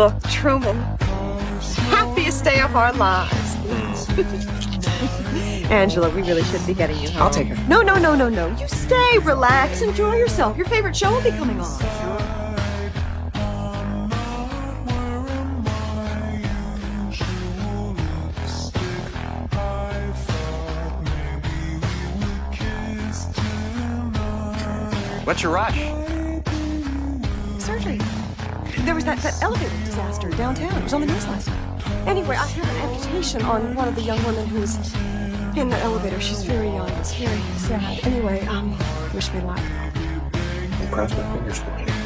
Look, Truman, happiest day of our lives. Angela, we really should be getting you home. I'll take her. No. You stay, relax, enjoy yourself. Your favorite show will be coming on. What's your rush? Surgery. There was that elevator disaster downtown. It was on the news last night. Anyway, I have an amputation on one of the young women who's in the elevator. She's very young. It's very sad. Anyway, wish me luck. Cross my fingers for you.